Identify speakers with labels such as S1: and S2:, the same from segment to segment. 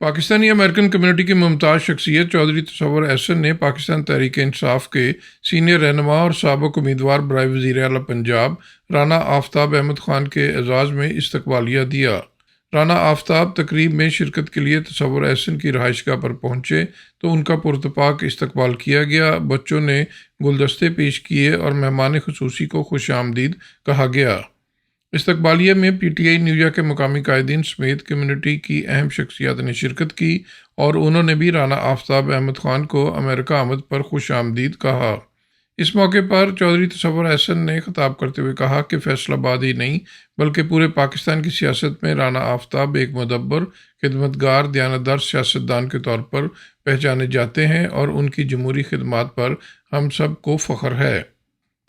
S1: Pakistani American community की मुमताज़ शख्सियत चौधरी तसव्वुर एहसन ने पाकिस्तान तहरीक इंसाफ के सीनियर रहनुमा और साबिक़ उम्मीदवार बराए वज़ीर आला पंजाब राना आफ्ताब अहमद ख़ान के एजाज़ में इस्तकबालिया दिया। राना आफ्ताब तकरीब में शिरकत के लिए तसव्वुर एहसन की रहायशगाह पर पहुँचे तो उनका पुरतपाक इस्तकबाल किया गया। बच्चों ने गुलदस्ते पेश किए और मेहमान खसूसी को खुश आमदीद कहा गया। इस्तकबालिया में पीटीआई न्यूया के मकामी कायदीन समेत कम्युनिटी की अहम शख्सियात ने शिरकत की और उन्होंने भी राना आफ्ताब अहमद ख़ान को अमेरिका आमद पर खुश आमदीद कहा। इस मौके पर चौधरी तसव्वुर एहसन ने खिताब करते हुए कहा कि फैसलाबाद ही नहीं बल्कि पूरे पाकिस्तान की सियासत में राना आफ्ताब एक मुदब्बर, खिदमतगार, दयानतदार सियासतदान के तौर पर पहचाने जाते हैं और उनकी जमहूरी खिदमात पर हम सब को फ़ख्र है।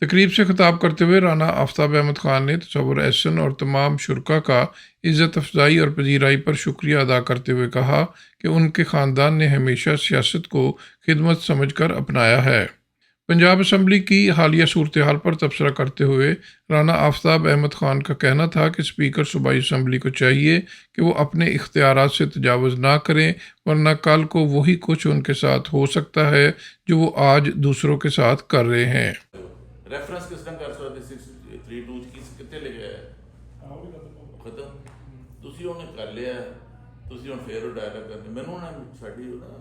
S1: तकरीब से खिताब करते हुए राना आफ्ताब अहमद ख़ान ने तसव्वुर एहसन और तमाम शुरका का इज़्ज़त अफजाई और पजीराई पर शुक्रिया अदा करते हुए कहा कि उनके ख़ानदान ने हमेशा सियासत को खिदमत समझकर अपनाया है। पंजाब असम्बली की हालिया सूरत हाल पर तबसरा करते हुए राना आफ्ताब अहमद ख़ान का कहना था कि स्पीकर सूबाई असम्बली को चाहिए कि वो अपने इख्तियारात से तजावुज़ ना करें, वरना कल को वही कुछ उनके साथ हो सकता है जो वो आज दूसरों के साथ कर रहे हैं।
S2: रेफरेंस किस तरह कर सकते 632 की कितने लिखे है खत्म ਤੁਸੀਂ ਉਹਨੇ ਕਰ ਲਿਆ ਤੁਸੀਂ ਹੁਣ ਫੇਰ ਡਾਇਲੌਗ ਕਰਦੇ ਮੈਨੂੰ ਨਾ ਸਾਡੀ ਨਾ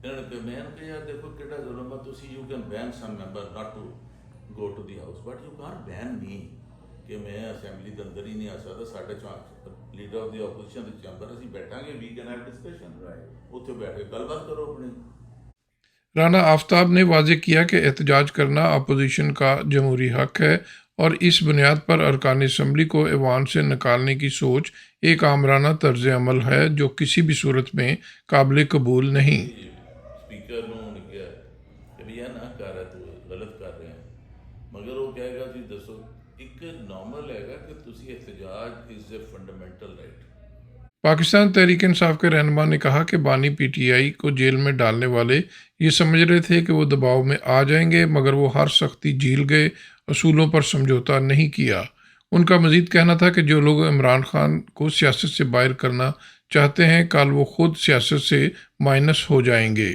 S2: ਇਹਨਾਂ ਨੇ ਮੈਂ ਕਿ ਯਾਰ ਦੇਖੋ ਕਿਹੜਾ ਜ਼ੁਲਮ ਆ ਤੁਸੀਂ you can ban some member not to go to the house but you can't ban me ਕਿ ਮੈਂ ਅਸੈਂਬਲੀ ਦੇ ਅੰਦਰ ਹੀ ਨਹੀਂ ਆ ਸਕਦਾ ਸਾਡੇ ਚੋਂ ਲੀਡਰ ਆਫ ਦੀ ਆਪੋਜੀਸ਼ਨ ਦੇ ਚੈਂਬਰ ਅਸੀਂ ਬੈਠਾਂਗੇ ਵੀ ਕੈਨ ਹੈਵ डिस्कशन ਉੱਥੇ बैठ के गलबात करो अपनी।
S1: राना आफ्ताब ने वाज़ेह किया कि एहतजाज करना अपोजिशन का जमहूरी हक है और इस बुनियाद पर अरकान असम्बली को ऐवान से निकालने की सोच एक आमराना तर्ज अमल है जो किसी भी सूरत में काबिल कबूल नहीं।
S2: स्पीकर ने कहा कि भैया ना कर रहा तू गलत कर रहे हैं मगर वो कहेगा जी दसो एक नॉर्मल हैगा कि तुसी एहतजाज is a fundamental right.
S1: Pakistan Tehreek Insaf के रहनुमा ने कहा कि बानी पीटीआई को जेल में डालने वाले ये समझ रहे थे कि वो दबाव में आ जाएंगे मगर वो हर सख्ती झील गए, असूलों पर समझौता नहीं किया। उनका मजीद कहना था कि जो लोग इमरान खान को सियासत से बाहर करना चाहते हैं कल वो खुद सियासत से माइनस हो जाएंगे।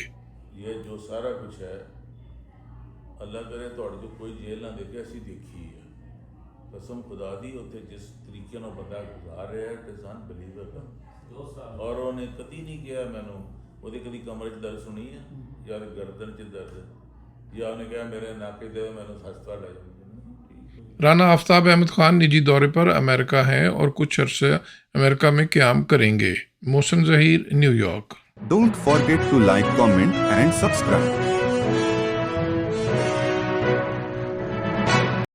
S2: ये जो सारा कुछ है अल्लाह करे तो कोई जेल ना देखे ऐसी देखी है कसम खुदा दी उत्थे जिस तरीके नाल बंदा गुजार रहा है इट इज़ अनबिलीवेबल और उन्हें कदी नहीं किया मैनू ਉਹਦੇ ਕਦੀ ਕਮਰੇ 'ਚ ਦਰਦ ਸੁਣੀ ਹੈ ਜਾਂ ਗਰਦਨ 'ਚ ਦਰਦ ਜਾਂ ਉਹਨੇ ਕਿਹਾ ਮੇਰੇ ਨਾਕੇ ਦੇ ਮੈਨੂੰ ਹਸਪਤਾਲ ਲੈ जाओ।
S1: राना आफ्ताब अहमद ख़ान निजी दौरे पर अमेरिका हैं और कुछ अरसे अमेरिका में क़याम करेंगे। Mohsin Zaheer, New York.
S3: Don't forget to like, comment and subscribe.